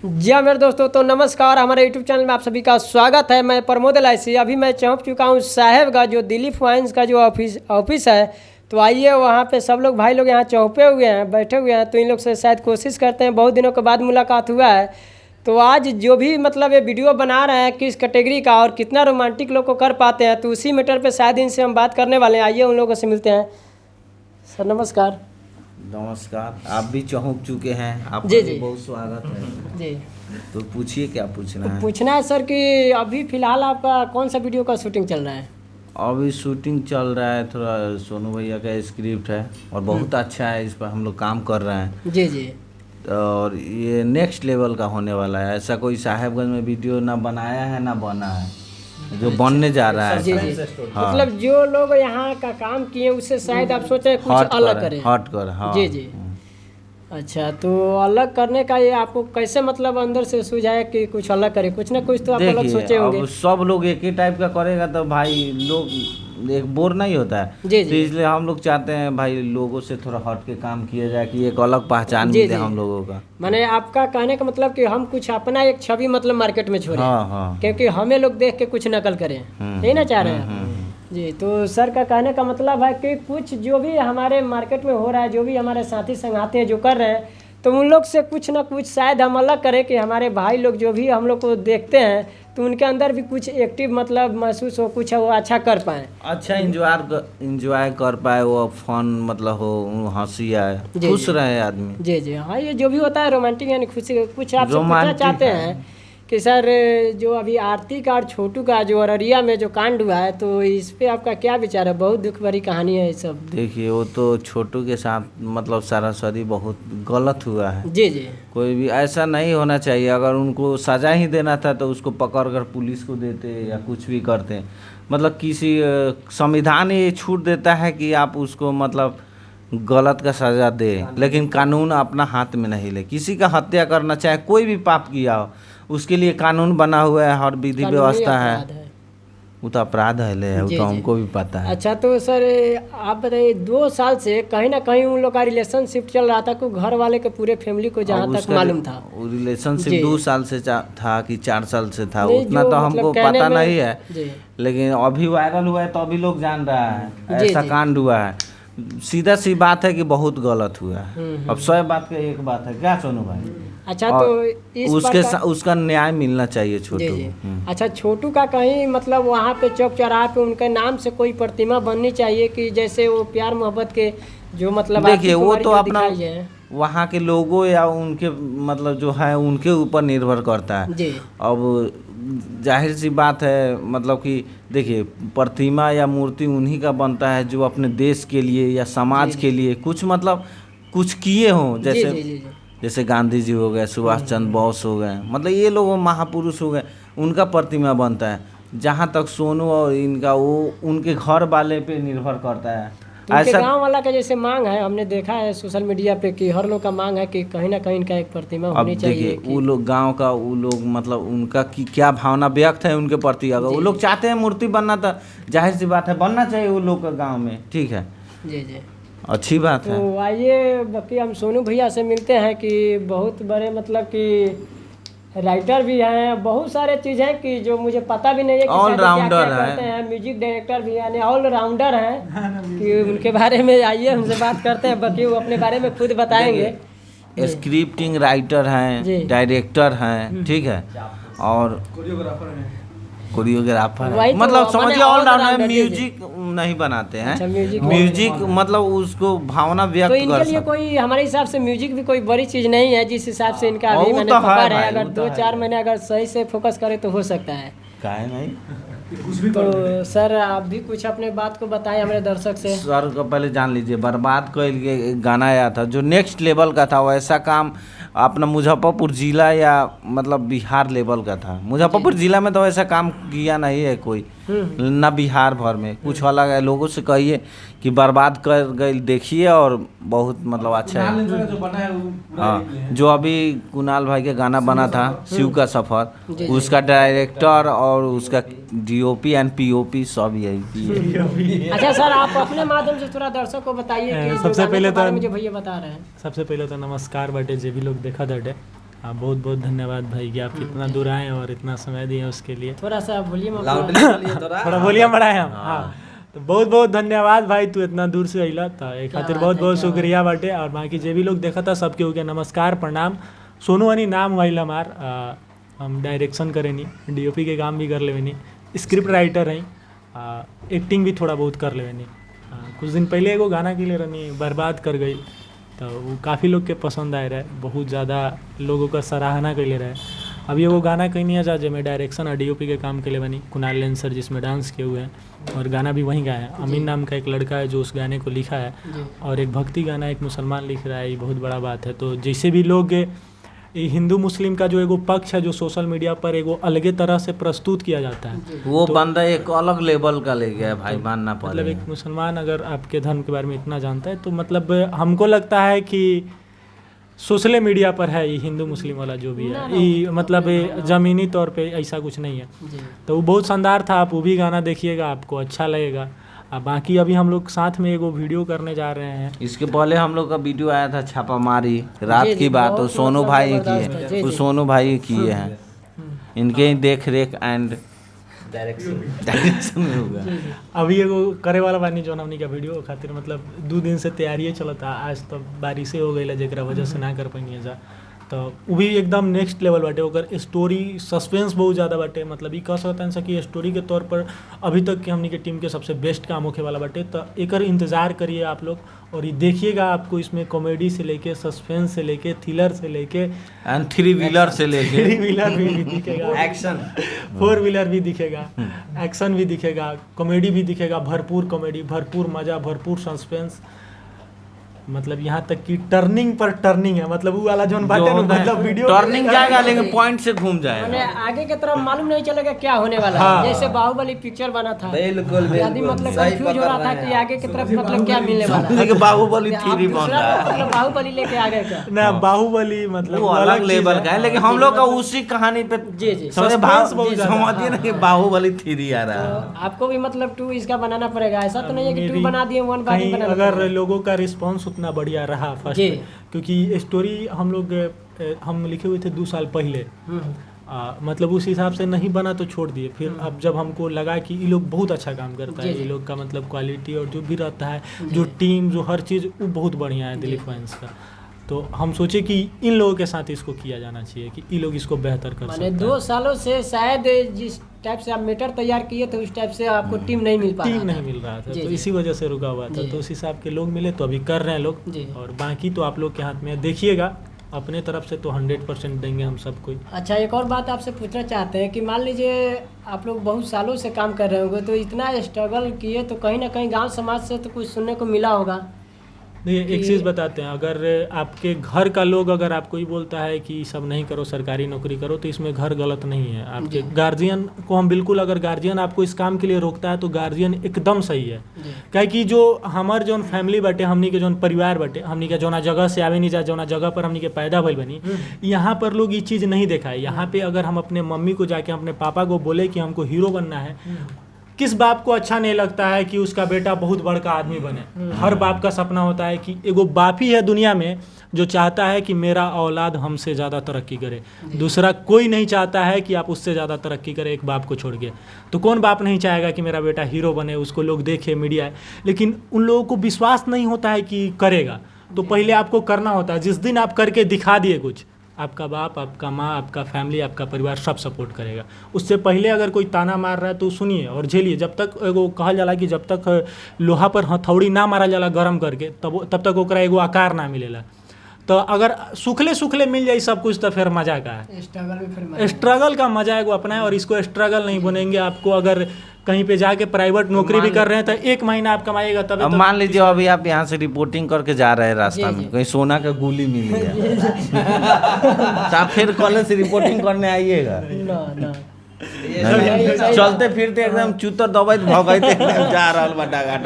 जी हाँ मेरे दोस्तों, तो नमस्कार। हमारे यूट्यूब चैनल में आप सभी का स्वागत है। मैं प्रमोद एलआईसी अभी मैं पहुँच चुका हूँ साहेबगंज, जो दिलीप वाइन्स का जो ऑफिस है। तो आइए वहाँ पे सब लोग भाई लोग यहाँ चौपे हुए हैं, बैठे हुए हैं। तो इन लोग से शायद कोशिश करते हैं, बहुत दिनों के बाद मुलाकात हुआ है। तो आज जो भी मतलब ये वीडियो बना रहे हैं किस कैटेगरी का और कितना रोमांटिक लोग को कर पाते हैं, तो उसी मैटर पे शायद इनसे हम बात करने वाले हैं। आइए उन लोगों से मिलते हैं। सर नमस्कार। नमस्कार। आप भी चौंक चुके हैं, आपका जी, भी जी। बहुत स्वागत है। जी, तो पूछिए क्या पूछना है। पूछना है सर कि अभी फ़िलहाल आपका कौन सा वीडियो का शूटिंग चल रहा है? अभी शूटिंग चल रहा है, थोड़ा सोनू भैया का स्क्रिप्ट है और बहुत अच्छा है, इस पर हम लोग काम कर रहे हैं। जी जी। और ये नेक्स्ट लेवल का होने वाला है। ऐसा कोई साहेबगंज में वीडियो ना बनाया है ना बना है, जो बनने जा रहा है। जी जी। हाँ। मतलब जो लोग यहाँ का काम किए उससे शायद आप सोचे कुछ अलग करें। हट कर हाँ। जी जी। अच्छा, तो अलग करने का ये आपको कैसे मतलब अंदर से सूझाया कि कुछ अलग करें? कुछ ना कुछ तो आप अलग देखिए, सोचे होंगे। अब सब लोग एक ही टाइप का करेगा तो भाई लोग एक बोर नहीं होता है। जी तो जी। इसलिए हम लोग चाहते हैं भाई लोगों से थोड़ा हट के काम किया जाए कि एक अलग पहचान जी मिले जी। हम लोगों का। माने आपका कहने का मतलब कि हम कुछ अपना एक छवि मतलब मार्केट में छोड़े, हाँ हाँ। क्योंकि हमें लोग देख के कुछ नकल करें, यही ना चाह रहे हैं। जी, तो सर का कहने का मतलब है कि कुछ जो भी हमारे मार्केट में हो रहा है, जो भी हमारे साथी संगाती हैं जो कर रहे हैं, तो उन लोग से कुछ ना कुछ शायद हम अलग करें कि हमारे भाई लोग जो भी हम लोग को देखते हैं तो उनके अंदर भी कुछ एक्टिव मतलब महसूस हो, कुछ वो अच्छा कर पाएँ। अच्छा इंजॉय कर पाए, वो फन मतलब हो, हंसी आए, जी, खुश जी। रहे आदमी। जी जी। हाँ, ये जो भी होता है रोमांटिक यानी खुशी। कुछ आपसे पूछना रोमांटिक चाहते है। हैं कि सर जो अभी आरती का और छोटू का जो अररिया में जो कांड हुआ है, तो इस पे आपका क्या विचार है? बहुत दुख भरी कहानी है ये सब। देखिए, वो तो छोटू के साथ मतलब सरासरी बहुत गलत हुआ है। जी जी। कोई भी ऐसा नहीं होना चाहिए। अगर उनको सजा ही देना था तो उसको पकड़ कर पुलिस को देते या कुछ भी करते। मतलब किसी संविधान ये छूट देता है कि आप उसको मतलब गलत का सजा दे, लेकिन कानून अपना हाथ में नहीं ले। किसी का हत्या करना, चाहे कोई भी पाप किया हो, उसके लिए कानून बना हुआ है, हर विधि कानूनी व्यवस्था अपराध है। वो तो अपराध है, ले वो जी तो जी। हमको भी पता है। अच्छा, तो सर आप बताइए, 2 साल से कहीं ना कहीं उन लोग का रिलेशनशिप चल रहा था, कोई घर वाले के पूरे फैमिली को जहाँ अब तक उसका मालूम था। रिलेशनशिप जी। 2 साल से था कि 4 साल से था, नहीं, उतना जो तो मतलब हमको कहने पता में। नहीं है। जी लेकिन अभी वायरल हुआ है तो अभी लोग जान रहा है जी ऐसा जी। कांड हुआ है। सीधा सी बात है कि बहुत गलत हुआ है। अब 100 बात का एक बात है, क्या सोनू भाई? अच्छा, और तो इस बार का। उसका न्याय मिलना चाहिए जी छोटू जी। को। अच्छा, छोटू का कहीं मतलब वहाँ पे चौक चौराहा पे उनके नाम से कोई प्रतिमा बननी चाहिए कि जैसे वो प्यार मोहब्बत के जो मतलब देखिए, आरती वो कुमारी तो जो अपना दिखाई है। वहाँ के लोगों या उनके मतलब जो है उनके ऊपर निर्भर करता है। जी अब जाहिर सी बात है, मतलब कि देखिए, प्रतिमा या मूर्ति उन्हीं का बनता है जो अपने देश के लिए या समाज जी के लिए कुछ मतलब कुछ किए हों। जी जैसे जी। जी जी। जैसे गांधी जी हो गए, सुभाष चंद्र बोस हो गए, मतलब ये लोग महापुरुष हो गए, उनका प्रतिमा बनता है। जहाँ तक सोनू और इनका, वो उनके घर वाले पे निर्भर करता है। तो उनके ऐसा गांव वाला का जैसे मांग है, हमने देखा है सोशल मीडिया पे कि हर लोग का मांग है कि कहीं ना कहीं इनका एक प्रतिमा अब होनी देखिए, चाहिए वो कि। लोग गांव का, वो लोग मतलब उनका की क्या भावना व्यक्त है उनके प्रति। अगर जी वो लोग चाहते हैं मूर्ति बनना, तो जाहिर सी बात है बनना चाहिए वो लोग का गांव में, ठीक है, जी जी। अच्छी बात है। तो आइए बाकी हम सोनू भैया से मिलते हैं कि बहुत बड़े मतलब कि राइटर भी हैं, बहुत सारे चीज़ हैं कि जो मुझे पता भी नहीं है कि शायद क्या क्या ऑलराउंडर करते है। हैं। म्यूजिक डायरेक्टर भी यानी ऑलराउंडर हैं कि उनके बारे में आइए उनसे बात करते हैं, बाकी वो अपने बारे में खुद बताएंगे। देखिए, स्क्रिप्टिंग राइटर जी। हैं, डायरेक्टर हैं, ठीक है, और कोरियोग्राफर है, वही तो, मतलब माने समझिए ऑलराउंडर है। all-rounder, जी, जी। म्यूजिक नहीं बनाते हैं। अच्छा, म्यूजिक म्यूजिक मतलब उसको भावना तो व्यक्त इनके कर लिए सकते। कोई हमारे हिसाब से म्यूजिक भी कोई बड़ी चीज़ नहीं है, जिस हिसाब से इनका अभी वो मैंने तो है पकड़ है। भाई, अगर वो तो 2-4 है। महीने अगर सही से फोकस करे तो हो सकता है। काहे नहीं। तो सर आप भी कुछ अपने बात को बताएं हमारे दर्शक से। सर को पहले जान लीजिए, बर्बाद कोयल के एक गाना आया था जो नेक्स्ट लेवल का था। वैसा काम अपना मुजफ्फरपुर जिला या मतलब बिहार लेवल का था। मुजफ्फरपुर जिला में तो वैसा काम किया नहीं है कोई, ना बिहार भर में। कुछ अलग है। लोगों से कहिए कि बर्बाद कर गई, देखिए, और बहुत मतलब अच्छा है। हाँ, जो अभी कुणाल भाई के गाना बना था शिव का सफर, जी। उसका डायरेक्टर और उसका डीओपी एंड पीओपी सब यही। अच्छा सर, आप अपने माध्यम से थोड़ा दर्शक को बताइए कि जो सबसे गाने पहले के बारे तो में जो भैया बता रहे हैं। सबसे पहले तो नमस्कार बाटे जे भी लोग देखा दटे। हाँ, बहुत बहुत धन्यवाद भाई कि आप इतना दूर आए और इतना समय दिए उसके लिए। थोड़ा सा वॉल्यूम थोड़ा वॉल्यूम बढ़ाए हम। हाँ, तो बहुत बहुत धन्यवाद भाई, तू इतना दूर से अइला तो एक खातिर बहुत बहुत शुक्रिया बाटे। और बाकी जे भी लोग देखा था सबके हो गया नमस्कार प्रणाम। सोनू हनी नाम वाइल हमार, हम डायरेक्शन करेनी, डीओपी के काम भी कर लेवेनी, स्क्रिप्ट राइटर हैं, एक्टिंग भी थोड़ा बहुत कर लेवेनी। कुछ दिन पहले एगो गाना के लिए रहनी बर्बाद कर गई, तो वो काफ़ी लोग के पसंद आए रहे, बहुत ज़्यादा लोगों का सराहना कैले रहे। अभी वो गाना कहीं नहीं है जिसमें डायरेक्शन और डीओपी के काम के लिए बनी, कुणाल लेंसर जिसमें डांस किए हुए हैं और गाना भी वहीं गाया है। अमीन नाम का एक लड़का है जो उस गाने को लिखा है, और एक भक्ति गाना एक मुसलमान लिख रहा है, ये बहुत बड़ा बात है। तो जैसे भी लोग ये हिंदू मुस्लिम का जो एगो पक्ष है जो सोशल मीडिया पर एगो अलगे तरह से प्रस्तुत किया जाता है, वो बंदा एक अलग लेवल का ले गया है भाई, मानना मतलब पड़ेगा। एक मुसलमान अगर आपके धर्म के बारे में इतना जानता है तो मतलब हमको लगता है कि सोशल मीडिया पर है ये हिंदू मुस्लिम वाला जो भी है, ये मतलब ज़मीनी तौर पे ऐसा कुछ नहीं है। तो वो बहुत शानदार था, आप वो भी गाना देखिएगा, आपको अच्छा लगेगा। बाकी अभी हम लोग साथ में एगो वीडियो करने जा रहे हैं। इसके पहले हम लोग का वीडियो आया था छापामारी रात की बात, तो सोनू भाई की है, वो सोनू भाई किए हैं, इनके ही देख रेख एंड डायरेक्शन में होगा। अभी एगो करे वाला बानी जौन हमनी का वीडियो खातिर मतलब 2 दिन से तैयारी चलता, आज तो बारिशे हो गई जेकरा वजह से ना कर पाइए जा। तो वो भी एकदम नेक्स्ट लेवल बाटे, ओकर स्टोरी सस्पेंस बहुत ज़्यादा बाटे, मतलब ये कह सकते हैं कि स्टोरी के तौर पर अभी तक के हमनी के टीम के सबसे बेस्ट काम होखे वाला बाटे। तो एकर इंतज़ार करिए आप लोग, और ये देखिएगा, आपको इसमें कॉमेडी से लेके सस्पेंस से लेके थ्रिलर से लेके एंड 3 व्हीलर से लेके 3 व्हीलर भी दिखेगा, एक्शन 4 व्हीलर भी दिखेगा, एक्शन भी दिखेगा, कॉमेडी भी दिखेगा, भरपूर कॉमेडी, भरपूर मज़ा, भरपूर सस्पेंस, मतलब यहाँ तक कि टर्निंग पर टर्निंग है, मतलब वो वाला जोन बाटे ना, मतलब वीडियो टर्निंग जाएगा लेकिन पॉइंट से घूम जाएगा, मैंने आगे की तरफ मालूम नहीं चलेगा क्या होने वाला है। जैसे बाहुबली पिक्चर बना था, बिल्कुल आदमी मतलब कंफ्यूज हो रहा था कि आगे की तरफ मतलब क्या मिलने वाला है। लेकिन बाहुबली 3 बन दूसरा रहा है, मतलब बाहुबली लेके आ गए क्या? ना बाहुबली मतलब वो अलग लेवल का है, लेकिन हम लोग का उसी कहानी पे जी जी। समझे Suspense बहुत ज्यादा। समझिए ना कि बाहुबली 3 आ रहा है। तो आपको भी मतलब 2 इसका बनाना पड़ेगा, ऐसा तो नहीं है कि 2 मेरी बना दिए 1 बाद कहीं बनाना अगर पड़ेगा। लोगों का रिस्पांस उतना बढ़िया रहा फर्स्ट, जी। क्योंकि स्टोरी हम लिखे हुए थे 2 साल पहले, मतलब उस हिसाब से नहीं बना तो छोड़ दिए। फिर अब जब हमको लगा कि ये लोग बहुत अच्छा काम करता है, ये लोग का मतलब क्वालिटी और जो भी रहता है, जो टीम, जो हर चीज़ वो बहुत बढ़िया है दिलीप वाइन्स का, तो हम सोचे कि इन लोगों के साथ इसको किया जाना चाहिए कि ये लोग इसको बेहतर कर सकते माने हैं। 2 सालों से शायद जिस टाइप से आप मैटर तैयार किए थे उस टाइप से आपको टीम नहीं मिल पा रहा टीम था। नहीं मिल रहा था, जी, तो जी। इसी वजह से रुका हुआ था। जी। तो उस हिसाब के लोग मिले तो अभी कर रहे हैं लोग, जी। और बाकी तो आप लोग के हाथ में है। देखिएगा, अपने तरफ से तो 100% देंगे हम सब कोई। अच्छा, एक और बात आपसे पूछना चाहते हैं कि मान लीजिए आप लोग बहुत सालों से काम कर रहे होंगे, तो इतना स्ट्रगल किए तो कहीं ना कहीं गांव समाज से तो कुछ सुनने को मिला होगा। देखिए, एक चीज़ बताते हैं, अगर आपके घर का लोग अगर आपको ही बोलता है कि सब नहीं करो, सरकारी नौकरी करो, तो इसमें घर गलत नहीं है। आपके गार्जियन को हम बिल्कुल, अगर गार्जियन आपको इस काम के लिए रोकता है तो गार्जियन एकदम सही है। क्या कि जो हमार जौन फैमिली बाटे, हमनी के जौन परिवार बाटे, हमनी के जौना जगह से आवे नहीं जा, जौना जगह पर हमनी के पैदा भइल बनी, यहाँ पर लोग ये चीज़ नहीं देखा है। यहाँ पे अगर हम अपने मम्मी को जाके अपने पापा को बोले कि हमको हीरो बनना है, किस बाप को अच्छा नहीं लगता है कि उसका बेटा बहुत बड़का आदमी बने। हर बाप का सपना होता है कि एगो बाप ही है दुनिया में जो चाहता है कि मेरा औलाद हमसे ज़्यादा तरक्की करे। दूसरा कोई नहीं चाहता है कि आप उससे ज़्यादा तरक्की करें एक बाप को छोड़ के। तो कौन बाप नहीं चाहेगा कि मेरा बेटा हीरो बने, उसको लोग देखे, मीडिया है, लेकिन उन लोगों को विश्वास नहीं होता है कि करेगा। तो पहले आपको करना होता है। जिस दिन आप करके दिखा दिए कुछ, आपका बाप, आपका माँ, आपका फैमिली, आपका परिवार सब सपोर्ट करेगा। उससे पहले अगर कोई ताना मार रहा है तो सुनिए और झेलिए। जब तक एगो कहल जाला कि जब तक लोहा पर हथौड़ी ना मारा जाला गरम करके, तब तक ओकरा एगो आकार ना मिलेला। तो अगर सुखले सुखले मिल जाए सब कुछ तो फिर मजा का है। स्ट्रगल का मजा एगो अपना है, और इसको स्ट्रगल नहीं बनेंगे। आपको अगर कहीं पे जाके प्राइवेट नौकरी भी कर रहे हैं तो 1 महीना आप कमाइएगा, तब अब मान लीजिए अभी आप यहाँ से रिपोर्टिंग करके जा रहे हैं, रास्ता में कहीं सोना का गोली मिल गया तो आप फिर कॉलेज से रिपोर्टिंग करने आइएगा? नहीं, चलते फिरते एकदम चूतर दबाई भगाते एकदम जा रहल बा डागा।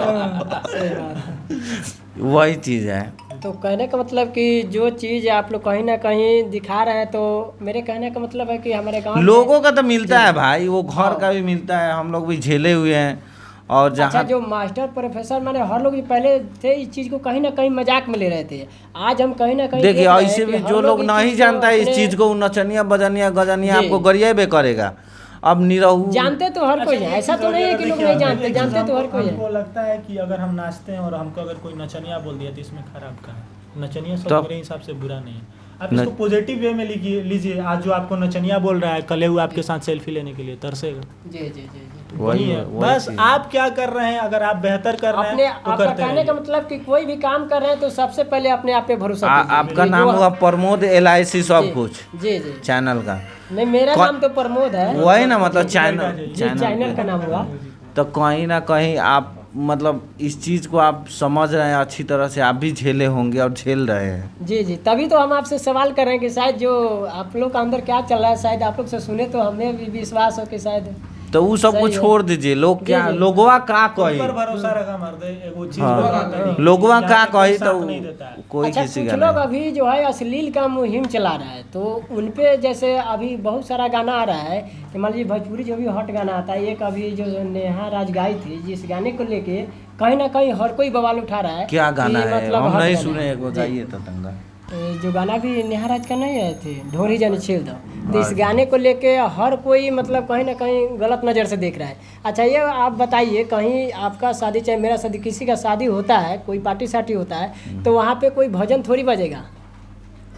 वही चीज है। तो कहने का मतलब कि जो चीज़ आप लोग कहीं ना कहीं दिखा रहे हैं, तो मेरे कहने का मतलब है कि हमारे गांव लोगों का तो मिलता है भाई, वो घर का भी मिलता है, हम लोग भी झेले हुए हैं। और अच्छा, जहाँ जो मास्टर प्रोफेसर माने हर लोग जो पहले थे इस चीज को कहीं ना कहीं मजाक में ले रहे थे, आज हम कहीं ना कहीं देखिए देख रहे हैं ऐसे कि भी हर जो लोग इस नहीं चीज को जानता है इस अपने- चीज को, नचनिया बजनिया गजनिया जी। आपको गरिएबे करेगा। अब निरहू जानते तो हर कोई है, ऐसा तो नहीं है कि लोग नहीं जानते, जानते तो हर कोई हमको है। लगता है कि अगर हम नाचते हैं और हमको अगर कोई नचनिया बोल दिया तो इसमें खराब का है। नचनिया सब तो- मेरे हिसाब से बुरा नहीं है। आप इसको पॉजिटिव वे में लीजिए। आज जो आपको नचनिया बोल रहा है, कल वो आपके साथ सेल्फी लेने के लिए तरसेगा। जी जी जी जी। वही वही है, है। वही बस चीज। आप क्या कर रहे हैं, अगर आप बेहतर कर रहे अपने हैं तो आपका करते कहने का रहिए। मतलब कि कोई भी काम कर रहे हैं तो सबसे पहले अपने आप पे भरोसा कीजिए। आपका ये नाम जो- हुआ प्रमोद LIC सब जी, कुछ जी जी। चैनल का, नहीं, मेरा नाम तो प्रमोद है, वही ना मतलब ये चैनल चैनल का नाम हुआ। तो कहीं ना कहीं आप मतलब इस चीज़ को आप समझ रहे हैं अच्छी तरह से, आप भी झेले होंगे और झेल रहे हैं। जी जी, तभी तो हम आपसे सवाल कर रहे हैं कि शायद जो आप लोग का अंदर क्या चल रहा है, शायद आप लोग से सुने तो हमें भी विश्वास हो कि शायद तो वो सब को सही है। छोड़ दीजिए, लोग क्या जी, जी। लोगवा का कही, पर भरोसा रखा मर्दे, एगो चीज हाँ, बताता नहीं। लोगवा का जाके कोई कही साथ तो नहीं देता है। कोई अच्छा, किसी कुछ का लोग नहीं। अभी जो है अश्लील का मुहिम चला रहा है, तो उन पे जैसे अभी बहुत सारा गाना आ रहा है कि मान लीजिए भोजपुरी जो भी हॉट गाना आता है, एक अभी जो नेहा राज गाई थी, जिस गाने को लेके कहीं ना कहीं हर कोई बवाल उठा रहा है। क्या गाना कि है, मतलब हम हॉट नहीं गाना सुने, है। एक बार जी। गाइए तो तंगा। जो गाना भी नेहा राज का नहीं आए थे, ढोरी जन छेल दो, तो इस गाने को लेके हर कोई मतलब कहीं ना कहीं गलत नज़र से देख रहा है। अच्छा, ये आप बताइए, कहीं आपका शादी चाहे मेरा शादी, किसी का शादी होता है, कोई पार्टी सार्टी होता है, तो वहाँ पे कोई भजन थोड़ी बजेगा,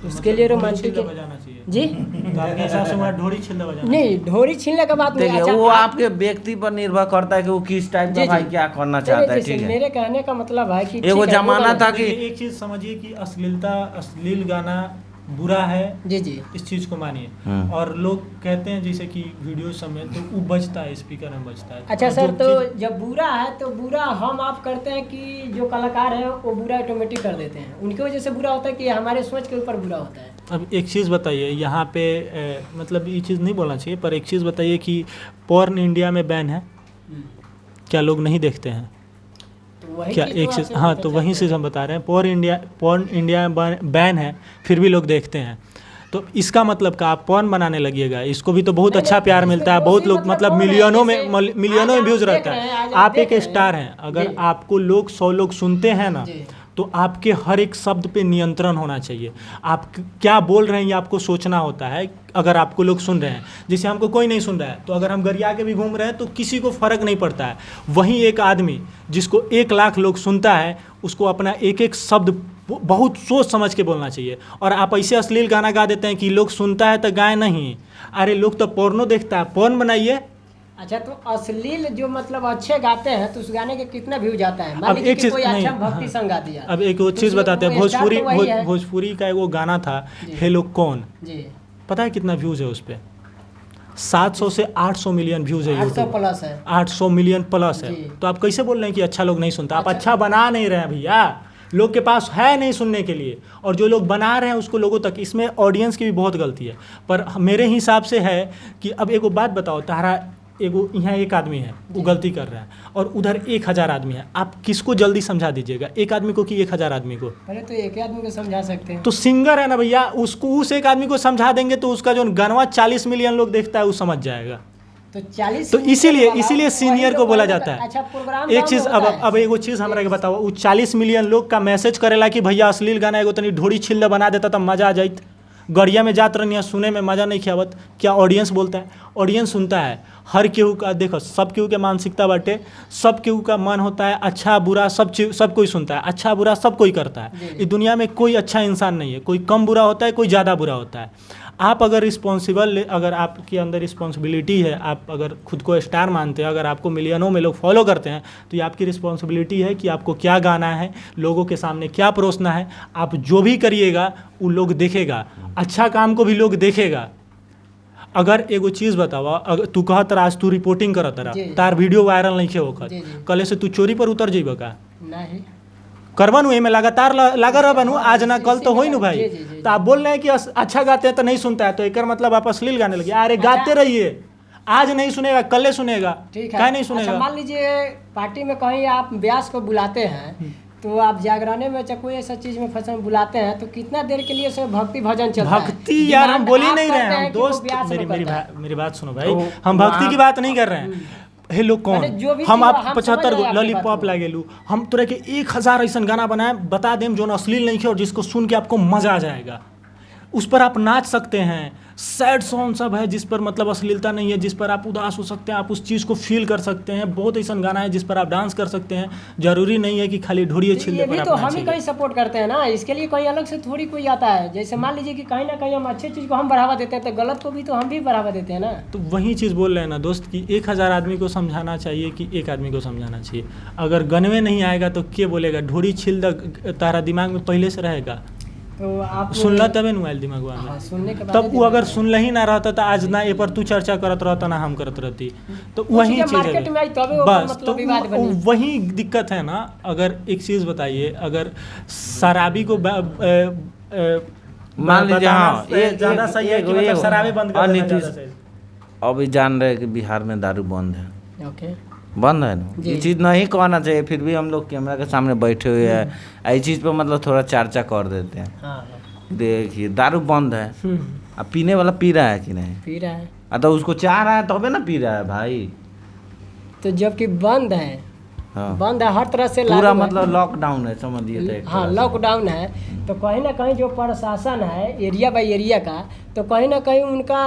उसके लिए रोमांटिक ढोली बजाना चाहिए। जी तो आपके हिसाब से वहाँ ढोरी छिल्ला बजाना नहीं, ढोरी छीनने का बात नहीं। देखिए अच्छा, वो आप- आपके व्यक्ति पर निर्भर करता है कि वो किस टाइप जी, का जी। भाई क्या करना चलिए, चाहता है। जैसे ठीक है, मेरे कहने का मतलब है कि एगो ठीक है, वो जमाना गाना- था चाहिए। कि एक चीज समझिए कि अश्लील गाना बुरा है, जी जी इस चीज को मानिए। हम्म। और लोग कहते हैं जैसे कि वीडियो समय तो वो बजता है, स्पीकर में बजता है। अच्छा और सर, जो तो चीज़- जब बुरा है तो बुरा हम आप करते हैं कि जो कलाकार है वो बुरा ऑटोमेटिक कर देते हैं, उनकी वजह से बुरा होता है कि हमारे सोच के ऊपर बुरा होता है। अब एक चीज़ बताइए यहाँ पे मतलब ये चीज़ नहीं बोलना चाहिए, पर एक चीज़ बताइए कि पॉर्न इंडिया में बैन है, क्या लोग नहीं देखते हैं? तो वही क्या चीज़ एक तो चीज़, आपसे हाँ, पूछना तो वहीं चाहते से हम बता रहे हैं पॉर्न इंडिया में बैन है, फिर भी लोग देखते हैं। तो इसका मतलब का आप पॉर्न बनाने लगिएगा, इसको भी तो बहुत नहीं, अच्छा नहीं, प्यार इसमें मिलता है, दोषी बहुत लोग मतलब मतलब कौन है? मिलियनों में जैसे मिलियनों आज में व्यूज आप रहता देख रहे हैं, है। आज आप देख एक रहे हैं। स्टार हैं, अगर जी। आपको लोग 100 लोग सुनते हैं ना, जी। तो आपके हर एक शब्द पे नियंत्रण होना चाहिए। आप क्या बोल रहे हैं ये आपको सोचना होता है। अगर आपको लोग सुन रहे हैं, जैसे हमको कोई नहीं सुन रहा है, तो अगर हम गरिया के भी घूम रहे हैं तो किसी को फ़र्क नहीं पड़ता है। वहीं एक आदमी जिसको 1 लाख लोग सुनता है, उसको अपना एक एक शब्द बहुत सोच समझ के बोलना चाहिए। और आप ऐसे अश्लील गाना गा देते हैं कि लोग सुनता है तो गाए नहीं। अरे लोग तो पोर्नो देखता है, पोर्न बनाइए। अच्छा, तो अश्लील जो मतलब अच्छे गाते हैं तो उस गाने के कितना व्यू जाता है? मान अब लीजिए एक कि चीज कोई नहीं, अच्छा भक्ति हाँ। संग गा दिया, अब एक वो तो चीज़ उसमें बताते हैं, वो स्टार तो वही है। भोजपुरी का वो गाना था, जी। हेलो कौन, जी, पता है कितना व्यूज़ है उस पर? 700 से 800 मिलियन व्यूज़ है 800 यूट्यूब, प्लस है। 800 मिलियन प्लस है। जी। तो आप कैसे बोल रहे हैं कि अच्छा लोग नहीं सुनता? आप अच्छा। अच्छा बना नहीं रहे हैं भैया, लोग के पास है नहीं सुनने के लिए, और जो लोग बना रहे हैं उसको लोगों तक, इसमें ऑडियंस की भी बहुत गलती है। पर मेरे हिसाब से है कि अब एक बात बताओ, तारा एगो यहाँ एक आदमी है वो गलती कर रहा है और उधर 1000 आदमी है, आप किसको जल्दी समझा दीजिएगा, एक आदमी को कि 1000 आदमी को? पहले तो एक ही आदमी को समझा सकते हैं। तो सिंगर है ना भैया, उसको उस एक आदमी को समझा देंगे तो उसका जो गानवा 40 मिलियन लोग देखता है वो समझ जाएगा। तो 40 तो इसीलिए वही सीनियर को लोग बोला वही जाता लोग- है। अच्छा, प्रोग्राम एक गाँव चीज़ में अब होता है। अब एगो चीज़ हमरा के बताओ, वो 40 मिलियन लोग का मैसेज करेला कि भैया अश्लील गाना एगो तनी ढोरी छिल्ला बना देता तो मज़ा आ जाइत, गड़िया में जात रहनी सुने में मज़ा नहीं खियावत। क्या ऑडियंस बोलता है? ऑडियंस सुनता है। हर केहू का देखो, सब केहू के मानसिकता बाटे, सब केहू का मन होता है, अच्छा बुरा सब चीज सब कोई सुनता है, अच्छा बुरा सब कोई करता है। इस दुनिया में कोई अच्छा इंसान नहीं है, कोई कम बुरा होता है, कोई ज़्यादा बुरा होता है। आप अगर रिस्पॉन्सिबल, अगर आपके अंदर रिस्पॉन्सिबिलिटी है, आप अगर खुद को स्टार मानते हैं, अगर आपको मिलियनों में लोग फॉलो करते हैं, तो ये आपकी रिस्पॉन्सिबिलिटी है कि आपको क्या गाना है, लोगों के सामने क्या परोसना है। आप जो भी करिएगा वो लोग देखेगा, अच्छा काम को भी लोग देखेगा। अगर एगो चीज़ बतावा, अगर तू कहत रहा आज तू रिपोर्टिंग करत रहा, जी। तार वीडियो वायरल नहीं खे होकर, जी, जी। कल से तू चोरी पर उतर जेबा का? नहीं। करबा नु एमे लगातार लगा रह बनू, आज ना कल तो होई नु भाई। जी, जी, जी, तो आप बोल रहे हैं कि अच्छा गाते हैं तो नहीं सुनता है, तो एक मतलब आप अश्लील गाने लगे। अरे गाते रहिए, आज नहीं सुनेगा कल सुनेगा, ठीक है। क्या नहीं अच्छा, सुनेगा? मान लीजिए पार्टी में कहीं आप व्यास को बुलाते हैं, तो आप जागराने में चाहे कोई ऐसा चीज में फंक्शन बुलाते हैं, तो कितना देर के लिए सब भक्ति भजन चलता है? भक्ति यार हम डिमांड बोल ही आप नहीं करते रहे हैं, हैं हम कि वो दोस्त व्यास में करता है। मेरी बात सुनो भाई, तो हम भक्ति की वहाँ- बात नहीं कर रहे हैं। हे लोग कौन माने जो भी हम चीज़ आप हम 75 समझ गो रहे हैं आपकी लॉलीपॉप बात को। लागेलू हम तोरा के 1000 ऐसा गाना बनाए बता देम जो अश्लील नहीं है और जिसको सुन के आपको मजा आ जाएगा, उस पर आप नाच सकते हैं। सैड सॉन्ग सब है जिस पर मतलब अश्लीलता नहीं है, जिस पर आप उदास हो सकते हैं, आप उस चीज़ को फील कर सकते हैं। बहुत ऐसा गाना है जिस पर आप डांस कर सकते हैं। जरूरी नहीं है कि खाली ढोड़िए तो छिलने ये पर भी आप तो हम ही नाचिए। कहीं सपोर्ट करते हैं ना, इसके लिए कोई अलग से थोड़ी कोई आता है। जैसे मान लीजिए कि कहीं ना कहीं हम अच्छी चीज़ को हम बढ़ावा देते हैं तो गलत को भी तो हम भी बढ़ावा देते हैं ना। तो वही चीज़ बोल रहे हैं ना दोस्त कि 1000 आदमी को समझाना चाहिए कि एक आदमी को समझाना चाहिए। अगर गनवे नहीं आएगा तो क्या बोलेगा, ढोड़ी छिल द तारा दिमाग में पहले से रहेगा। तो आप सुनला तबे मोबाइल दिमाग में हाँ, सुनने के बाद तब वो अगर सुन ही ना रहता तो आज ना ये पर तू चर्चा करत रहता ना हम करत रहती। तो वही चीज़ें चीज़ मार्केट में आई तबे है ओकर बस। मतलब तो विवाद बनी। वही दिक्कत है ना। अगर एक चीज़ बताइए, अगर शराबी को मान लीजिए हाँ ज़्यादा सही है कि मतलब शराबी बंद कर देना ज़्यादा सही है। अभी जान रहे हैं कि बिहार में दारू बंद है, ओके बंद है ना। जी। ये चीज़ नहीं कहना चाहिए, फिर भी हम लोग कैमरा के सामने बैठे हुए हैं, ऐसी चीज़ पर मतलब थोड़ा चर्चा कर देते हैं। हाँ देखिए दारू बंद है, अब पीने वाला पी रहा है कि नहीं, पी रहा है तो उसको चाह रहा है तबे ना पी रहा है भाई। तो जबकि बंद है, हाँ बंद है हर तरह से पूरा लागू है। मतलब लॉकडाउन है, समझिए तो एक हाँ तरह से। लॉकडाउन है, तो कहीं ना कहीं जो प्रशासन है एरिया बाई एरिया का, तो कहीं ना कहीं उनका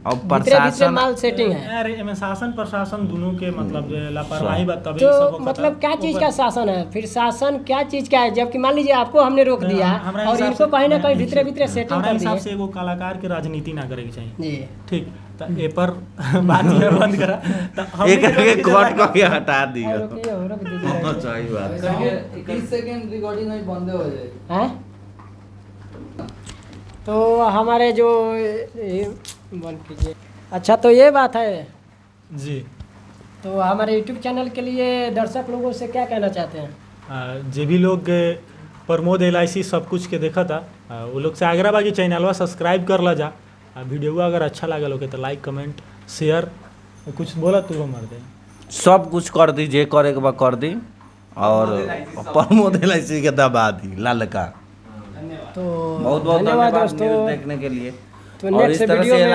और भीतरे भीतरे प्रशासन माल सेटिंग है। यार इनमें शासन प्रशासन दोनों के मतलब जो है लापरवाही बात तभी सब तो होता मतलब था। क्या चीज़ का शासन है, फिर शासन क्या चीज़ का है? जबकि मान लीजिए आपको हमने रोक दिया हमरा और हिसाब इनको से- कहीं ना कहीं नहीं, भीतरे भीतरे सेटिंग हमारे कर हिसाब दिए से एगो कलाकार के राजनीति ना करे के चाहिए। जी। ठीक, तो ए पर बात ये बंद करा तो हम एक भी करके तो कोर्ट को भी हटा दिया। रोकिए, रोक दीजिए। हाँ, सही बात है। 30 सेकंड रिकॉर्डिंग में बंद हो जाए। हैं? तो हमारे जो बंद कीजिए। अच्छा तो ये बात है, जी। तो हमारे यूट्यूब चैनल के लिए दर्शक लोगों से क्या कहना चाहते हैं? जे भी लोग प्रमोद LIC सब कुछ के देखा था वो लोग से आग्रह बा कि चैनलवा सब्सक्राइब कर ला जा। वीडियो अगर अच्छा लगा लोग तो लाइक कमेंट शेयर कुछ बोला तो वो मर दे सब कुछ कर दी, जे करे के बाद कर दी, और प्रमोद LIC के दबा दी ललका। तो बहुत बहुत धन्यवाद धन्यवाद दोस्तों। न्यूज़ देखने के लिए। तो और नेक्स्ट इस तरह वीडियो से में